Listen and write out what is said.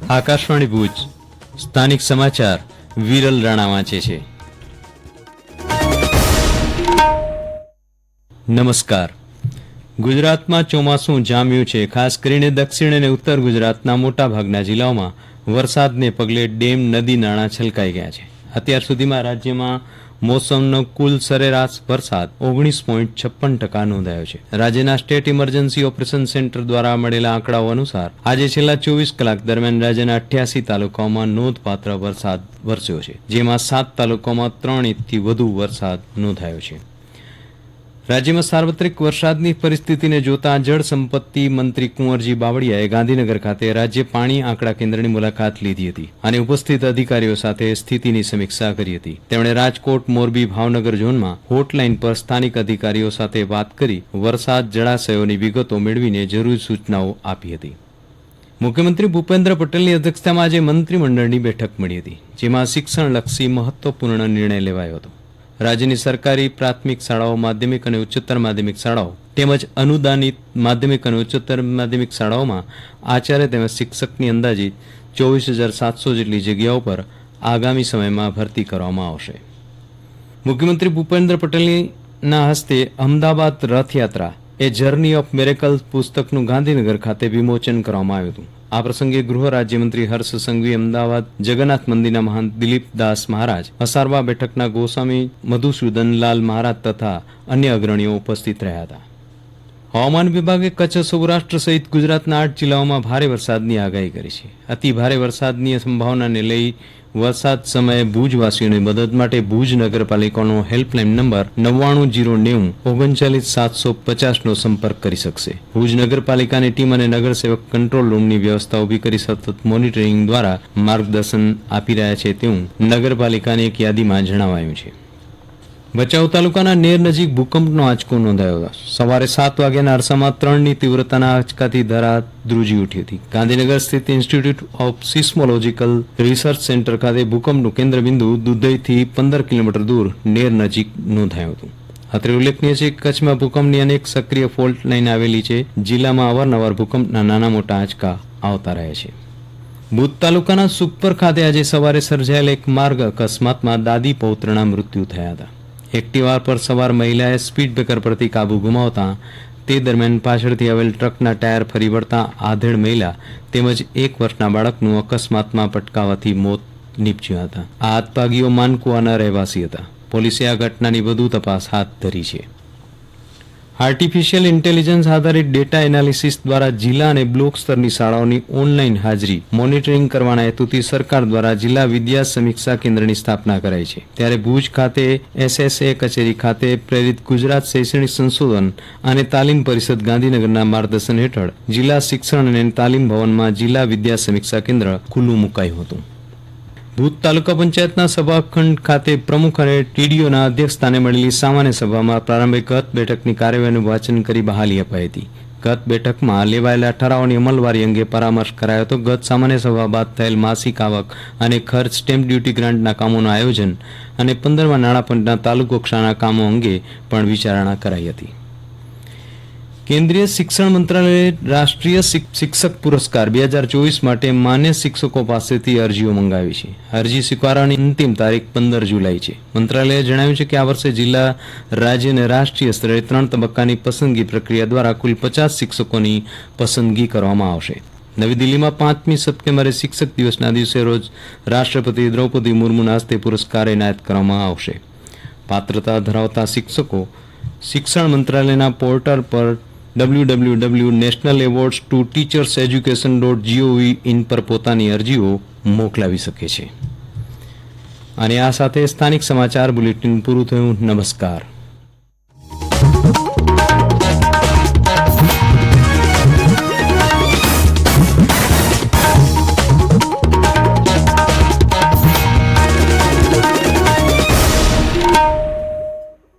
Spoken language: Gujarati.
આકાશવાણી ભુજ સ્થાનિક સમાચાર વિરલ રાણા વાંચે છે. નમસ્કાર. ગુજરાતમાં ચોમાસું જામ્યું છે. ખાસ કરીને દક્ષિણ અને ઉત્તર ગુજરાતના મોટાભાગના જિલ્લાઓમાં વરસાદને પગલે ડેમ, નદી, નાળા છલકાઈ ગયા છે. અત્યાર સુધીમાં રાજ્યમાં મોસમનો કુલ સરેરાશ વરસાદ 19.56% નોંધાયો છે. રાજ્યના સ્ટેટ ઇમરજન્સી ઓપરેશન સેન્ટર દ્વારા મળેલા આંકડાઓ અનુસાર આજે છેલ્લા 24 કલાક દરમિયાન રાજ્યના 88 તાલુકાઓમાં નોંધપાત્ર વરસાદ વરસ્યો છે, જેમાં 7 તાલુકાઓમાં 3 ઇંચથી વધુ વરસાદ નોંધાયો છે. રાજ્યમાં સાર્વત્રિક વરસાદની પરિસ્થિતિને જોતા જળ સંપત્તિ મંત્રી કુંવરજી બાવળિયાએ ગાંધીનગર ખાતે રાજ્ય પાણી આંકડા કેન્દ્રની મુલાકાત લીધી હતી અને ઉપસ્થિત અધિકારીઓ સાથે સ્થિતિની સમીક્ષા કરી હતી. તેમણે રાજકોટ, મોરબી, ભાવનગર ઝોનમાં હોટલાઇન પર સ્થાનિક અધિકારીઓ સાથે વાત કરી વરસાદ, જળાશયોની વિગતો મેળવીને જરૂરી સૂચનાઓ આપી હતી. મુખ્યમંત્રી ભૂપેન્દ્ર પટેલની અધ્યક્ષતામાં આજે મંત્રીમંડળની બેઠક મળી હતી, જેમાં શિક્ષણલક્ષી મહત્વપૂર્ણ નિર્ણય લેવાયો હતો. રાજ્યની સરકારી પ્રાથમિક શાળાઓ, માધ્યમિક અને ઉચ્ચતર માધ્યમિક શાળાઓ તેમજ અનુદાનિત માધ્યમિક અને ઉચ્ચતર માધ્યમિક શાળાઓમાં આચાર્ય તેમજ શિક્ષકની અંદાજિત 24,700 જેટલી જગ્યાઓ પર આગામી સમયમાં ભરતી કરવામાં આવશે. મુખ્યમંત્રી ભૂપેન્દ્ર પટેલના હસ્તે અમદાવાદ રથયાત્રા એ જર્ની ઓફ મિરેકલ્સ પુસ્તકનું ગાંધીનગર ખાતે વિમોચન કરવામાં આવ્યું હતું. આ પ્રસંગે ગૃહ રાજ્યમંત્રી હર્ષ સંઘવી, અમદાવાદ જગન્નાથ મંદિરના મહંત દિલીપદાસ મહારાજ, અસારવા બેઠકના ગોસ્વામી મધુસૂદનલાલ મહારાજ તથા અન્ય અગ્રણીઓ ઉપસ્થિત રહ્યા હતા. હવામાન વિભાગે કચ્છ, સૌરાષ્ટ્ર સહિત ગુજરાતના 8 જિલ્લાઓમાં ભારે વરસાદની આગાહી કરી છે. અતિ ભારે વરસાદની સંભાવનાને લઈ વરસાદ સમયે ભુજવાસીઓની મદદ માટે ભુજ નગરપાલિકાનો હેલ્પલાઇન નંબર 9909939750 નો સંપર્ક કરી શકશે. ભુજ નગરપાલિકાની ટીમ અને નગરસેવક કંટ્રોલ રૂમની વ્યવસ્થા ઉભી કરી સતત મોનિટરિંગ દ્વારા માર્ગદર્શન આપી રહ્યા છે તેવું નગરપાલિકાની એક યાદીમાં જણાવાયું છે. ભચાઉ તાલુકાના નેર નજીક ભૂકંપનો આંચકો નોંધાયો હતો. સવારે 7 વાગ્યાના અરસામાં 3ની તીવ્રતાના આંચકાથી ધરા ધ્રુજી ઉઠી હતી. ગાંધીનગર સ્થિત institute of seismological research centre ખાતે ભૂકંપનું કેન્દ્રબિંદુ દુધઈથી 15 કિલોમીટર દૂર નેર નજીક નોંધાયું હતું. અત્રે ઉલ્લેખનીય છે કે કચ્છમાં ભૂકંપની અનેક સક્રિય ફોલ્ટ લાઇન આવેલી છે. જિલ્લામાં અવારનવાર ભૂકંપના નાના મોટા આંચકા આવતા રહે છે. ભૂજ તાલુકાના સુખપર ખાતે આજે સવારે સર્જાયેલ એક માર્ગ અકસ્માતમાં દાદી પૌત્રના મૃત્યુ થયા હતા. એક્ટિવા પર સવાર મહિલાએ સ્પીડ બ્રેકર પરથી કાબુ ગુમાવતા તે દરમિયાન પાછળથી આવેલ ટ્રકના ટાયર ફરી વળતા આધેડ મહિલા તેમજ 1 વર્ષના બાળકનું અકસ્માતમાં પટકાવાથી મોત નીપજ્યા હતા. આ આતપાગીઓ માનકુવાના રહેવાસી હતા. પોલીસે આ ઘટનાની વધુ તપાસ હાથ ધરી છે. આર્ટિફિશિયલ ઇન્ટેલિજન્સ આધારિત ડેટા એનાલિસિસ દ્વારા જિલ્લા અને બ્લોક સ્તરની શાળાઓની ઓનલાઈન હાજરી મોનિટરિંગ કરવાના હેતુથી સરકાર દ્વારા જિલ્લા વિદ્યા સમીક્ષા કેન્દ્રની સ્થાપના કરાઈ છે. ત્યારે ભુજ ખાતે SSA કચેરી ખાતે પ્રેરિત ગુજરાત શૈક્ષણિક સંશોધન અને તાલીમ પરિષદ ગાંધીનગરના માર્ગદર્શન હેઠળ જિલ્લા શિક્ષણ અને તાલીમ ભવનમાં જિલ્લા વિદ્યા સમીક્ષા કેન્દ્ર ખુલ્લું મુકાયું હતું. ભુજ તાલુકા પંચાયતના સભાખંડ ખાતે પ્રમુખ અને ટીડીઓના અધ્યક્ષસ્થાને મળેલી સામાન્ય સભામાં પ્રારંભિક ગત બેઠકની કાર્યવાહીનું વાંચન કરી બહાલી અપાઈ હતી. ગત બેઠકમાં લેવાયેલા ઠરાવોની અમલવારી અંગે પરામર્શ કરાયો હતો. ગત સામાન્ય સભા બાદ થયેલ માસિક આવક અને ખર્ચ, સ્ટેમ્પ ડ્યુટી ગ્રાન્ટના કામોનું આયોજન અને 15મા નાણાપંચના તાલુકા કક્ષાના કામો અંગે પણ વિચારણા કરાઈ હતી. કેન્દ્રીય શિક્ષણ મંત્રાલયે રાષ્ટ્રીય શિક્ષક પુરસ્કાર 2024 માટે માન્ય શિક્ષકો પાસેથી અરજીઓ મંગાવી છે. અરજી સ્વીકારવાની અંતિમ તારીખ 15 જુલાઈ છે. મંત્રાલયે જણાવ્યું છે કે આ વર્ષે જિલ્લા, રાજ્ય અને રાષ્ટ્રીય સ્તરે 3 તબક્કાની પસંદગી પ્રક્રિયા દ્વારા કુલ 50 શિક્ષકોની પસંદગી કરવામાં આવશે. નવી દિલ્હીમાં 5મી સપ્ટેમ્બરે શિક્ષક દિવસના દિવસે રોજ રાષ્ટ્રપતિ દ્રૌપદી મુર્મુના હસ્તે પુરસ્કાર એનાયત કરવામાં આવશે. પાત્રતા ધરાવતા શિક્ષકો શિક્ષણ મંત્રાલયના પોર્ટલ પર www.nationalawards2teacherseducation.gov.in પર પોતાની અરજીઓ મોકલાવી શકે છે. અને આ સાથે સ્થાનિક સમાચાર બુલેટિન પૂરું થયું. નમસ્કાર.